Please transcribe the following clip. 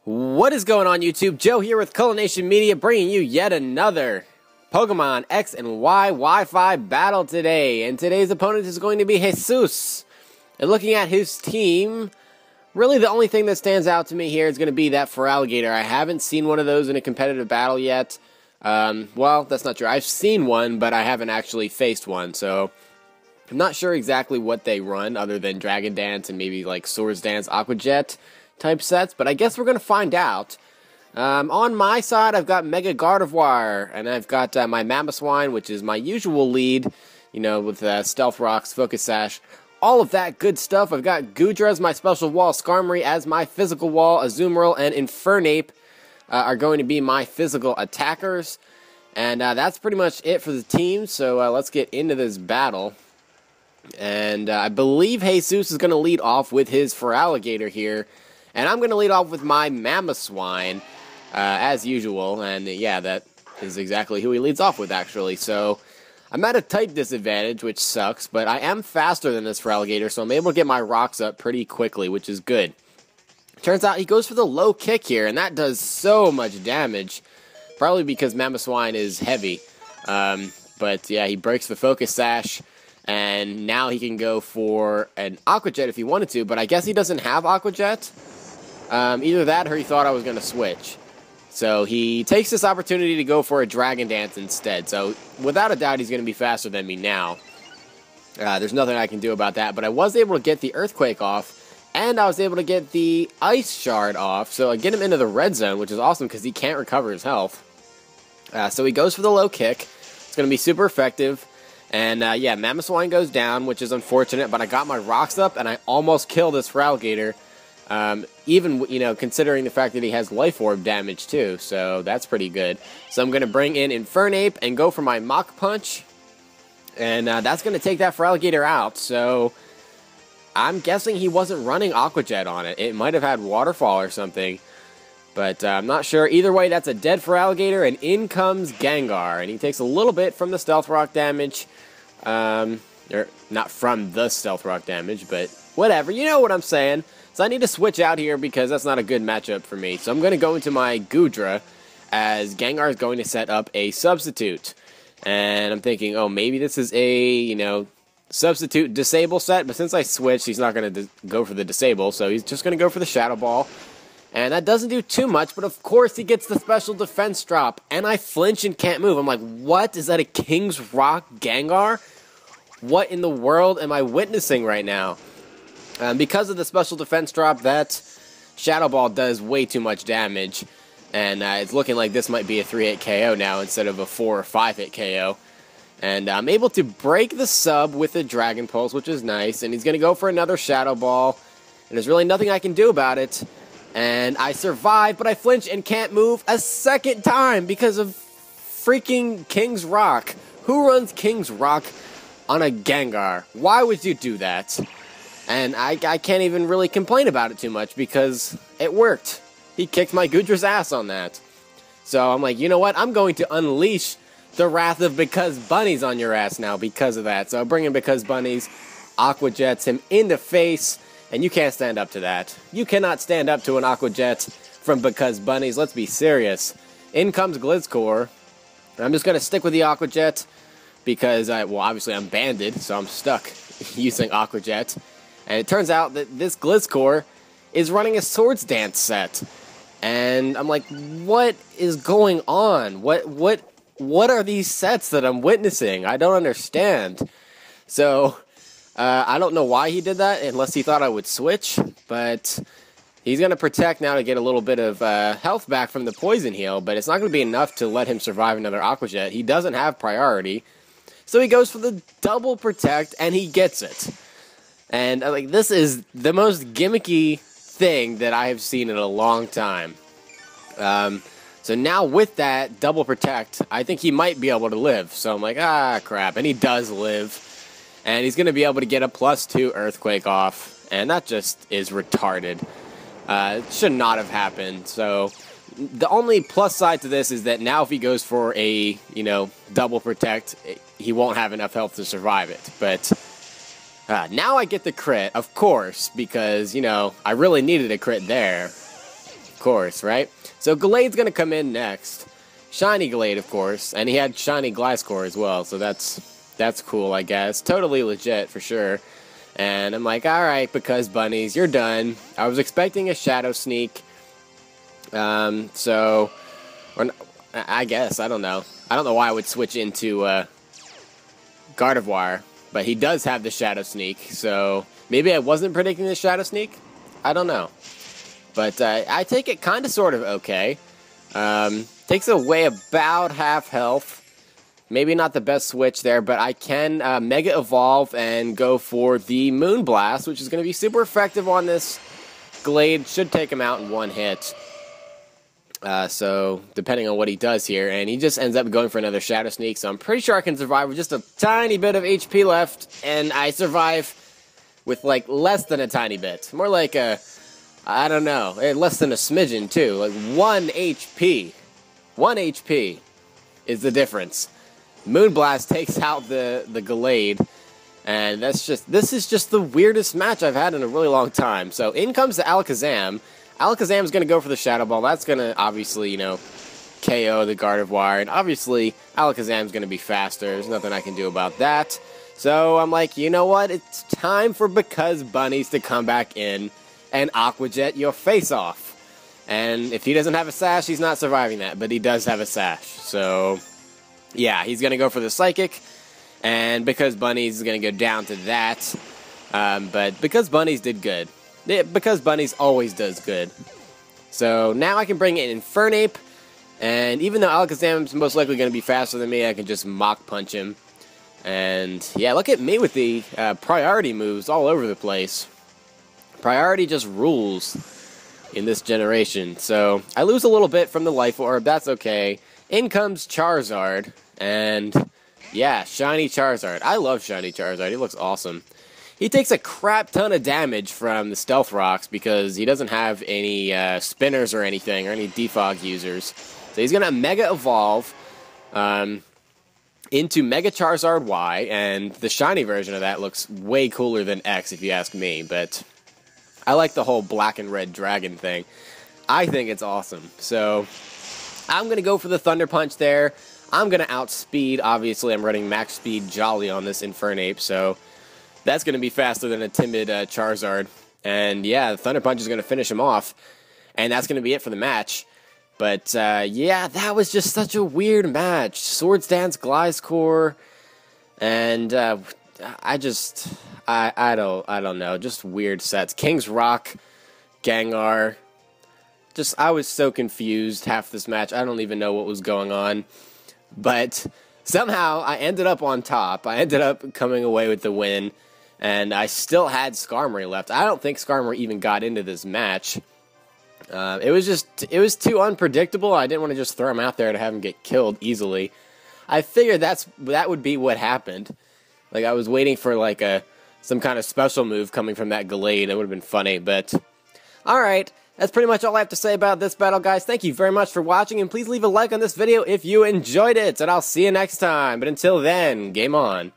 What is going on, YouTube? Joe here with Culination Media, bringing you yet another Pokemon X and Y Wi-Fi battle today. And today's opponent is going to be Jesus. And looking at his team, really the only thing that stands out to me here is going to be that Feraligatr. I haven't seen one of those in a competitive battle yet. Well, that's not true. I've seen one, but I haven't actually faced one. So I'm not sure exactly what they run other than Dragon Dance and maybe like Swords Dance, Aqua Jet type sets, but I guess we're going to find out. On my side, I've got Mega Gardevoir, and I've got my Mamoswine, which is my usual lead, you know, with Stealth Rocks, Focus Sash, all of that good stuff. I've got Goodra as my special wall, Skarmory as my physical wall, Azumarill and Infernape are going to be my physical attackers, and that's pretty much it for the team, so let's get into this battle. And I believe Jesus is going to lead off with his Feraligatr here. And I'm going to lead off with my Mamoswine, as usual, and yeah, that is exactly who he leads off with, actually. So, I'm at a type disadvantage, which sucks, but I am faster than this Feraligatr, so I'm able to get my rocks up pretty quickly, which is good. Turns out he goes for the low kick here, and that does so much damage, probably because Mamoswine is heavy. But yeah, he breaks the Focus Sash, and now he can go for an Aqua Jet if he wanted to, but I guess he doesn't have Aqua Jet. Either that or he thought I was going to switch. So he takes this opportunity to go for a Dragon Dance instead. So without a doubt, he's going to be faster than me now. There's nothing I can do about that. But I was able to get the Earthquake off, and I was able to get the Ice Shard off. So I get him into the red zone, which is awesome because he can't recover his health. So he goes for the low kick. It's going to be super effective. And yeah, Mamoswine goes down, which is unfortunate. But I got my rocks up, and I almost killed this Feraligatr. Even, you know, considering the fact that he has Life Orb damage, too. So, that's pretty good. So, I'm going to bring in Infernape and go for my Mach Punch. And, that's going to take that Feraligatr out. So, I'm guessing he wasn't running Aqua Jet on it. It might have had Waterfall or something. But, I'm not sure. Either way, that's a dead Feraligatr, and in comes Gengar. And he takes a little bit from the Stealth Rock damage. Or, not from the Stealth Rock damage, but whatever. You know what I'm saying. So I need to switch out here because that's not a good matchup for me. So I'm going to go into my Goodra as Gengar is going to set up a substitute. And I'm thinking, oh, maybe this is a, you know, substitute disable set. But since I switched, he's not going to go for the disable. So he's just going to go for the Shadow Ball. And that doesn't do too much. But of course he gets the special defense drop. And I flinch and can't move. I'm like, what? Is that a King's Rock Gengar? What in the world am I witnessing right now? Because of the special defense drop, that Shadow Ball does way too much damage. And it's looking like this might be a 3-hit KO now instead of a 4 or 5-hit KO. And I'm able to break the sub with a Dragon Pulse, which is nice. And he's going to go for another Shadow Ball. And there's really nothing I can do about it. And I survive, but I flinch and can't move a second time because of freaking King's Rock. Who runs King's Rock on a Gengar? Why would you do that? And I can't even really complain about it too much because it worked. He kicked my Goodra's ass on that. So I'm like, you know what? I'm going to unleash the wrath of Because Bunnies on your ass now because of that. So I bring in Because Bunnies, Aqua Jets him in the face, and you can't stand up to that. You cannot stand up to an Aqua Jet from Because Bunnies. Let's be serious. In comes Glitzcore. I'm just going to stick with the Aqua Jet because, well, obviously I'm banded, so I'm stuck using Aqua Jet. And it turns out that this Glitzcore is running a Swords Dance set. And I'm like, what is going on? What are these sets that I'm witnessing? I don't understand. So, I don't know why he did that, unless he thought I would switch. But he's going to protect now to get a little bit of health back from the Poison Heal. But it's not going to be enough to let him survive another Aqua Jet. He doesn't have priority. So he goes for the double protect, and he gets it. And like, this is the most gimmicky thing that I have seen in a long time. So now with that double protect, I think he might be able to live. So I'm like, ah, crap. And he does live. And he's going to be able to get a +2 Earthquake off. And that just is retarded. It should not have happened. So the only plus side to this is that now if he goes for a, you know, double protect, he won't have enough health to survive it. But now I get the crit, of course, because, you know, I really needed a crit there. course, right? So Glade's gonna come in next. Shiny Glade, of course, and he had Shiny Gliscor as well, so that's cool, I guess. Totally legit, for sure. And I'm like, alright, because bunnies, you're done. I was expecting a Shadow Sneak. I guess, I don't know. I don't know why I would switch into Gardevoir, but he does have the Shadow Sneak, so maybe I wasn't predicting the Shadow Sneak? I don't know. But I take it kind of sort of okay. Takes away about half health. Maybe not the best switch there, but I can Mega Evolve and go for the Moonblast, which is going to be super effective on this Glade. Should take him out in one hit. So, depending on what he does here, and he just ends up going for another Shadow Sneak, so I'm pretty sure I can survive with just a tiny bit of HP left, and I survive with, like, less than a tiny bit. More like a, I don't know, less than a smidgen, too. Like, 1 HP. 1 HP is the difference. Moonblast takes out the Glade, and this is just the weirdest match I've had in a really long time. So, in comes the Alakazam. Alakazam's going to go for the Shadow Ball. That's going to, obviously, you know, KO the Gardevoir. And obviously, Alakazam's going to be faster. There's nothing I can do about that. So, I'm like, you know what? It's time for Because Bunnies to come back in and Aqua Jet your face off. And if he doesn't have a Sash, he's not surviving that. But he does have a Sash. So, yeah, he's going to go for the Psychic. And Because Bunnies is going to go down to that. But Because Bunnies did good. Because Bunnies always does good. So now I can bring in Infernape, and even though Alakazam's most likely going to be faster than me, I can just Mach Punch him. And yeah, look at me with the priority moves all over the place. Priority just rules in this generation. So I lose a little bit from the Life Orb, that's okay. In comes Charizard, and yeah, Shiny Charizard. I love Shiny Charizard, he looks awesome. He takes a crap ton of damage from the Stealth Rocks because he doesn't have any spinners or anything, or any defog users. So he's going to Mega Evolve into Mega Charizard Y, and the shiny version of that looks way cooler than X if you ask me, but I like the whole black and red dragon thing. I think it's awesome. So I'm going to go for the Thunder Punch there. I'm going to outspeed, obviously I'm running max speed Jolly on this Infernape, so that's going to be faster than a timid Charizard. And yeah, the Thunder Punch is going to finish him off. And that's going to be it for the match. But yeah, that was just such a weird match. Swords Dance, Gliscor, and I don't know, just weird sets. King's Rock, Gengar. I was so confused half this match. I don't even know what was going on. But somehow I ended up on top. I ended up coming away with the win. And I still had Skarmory left. I don't think Skarmory even got into this match. It was too unpredictable. I didn't want to just throw him out there to have him get killed easily. I figured that would be what happened. Like, I was waiting for, like, some kind of special move coming from that Glade. It would have been funny, but alright. That's pretty much all I have to say about this battle, guys. Thank you very much for watching, and please leave a like on this video if you enjoyed it, and I'll see you next time. But until then, game on.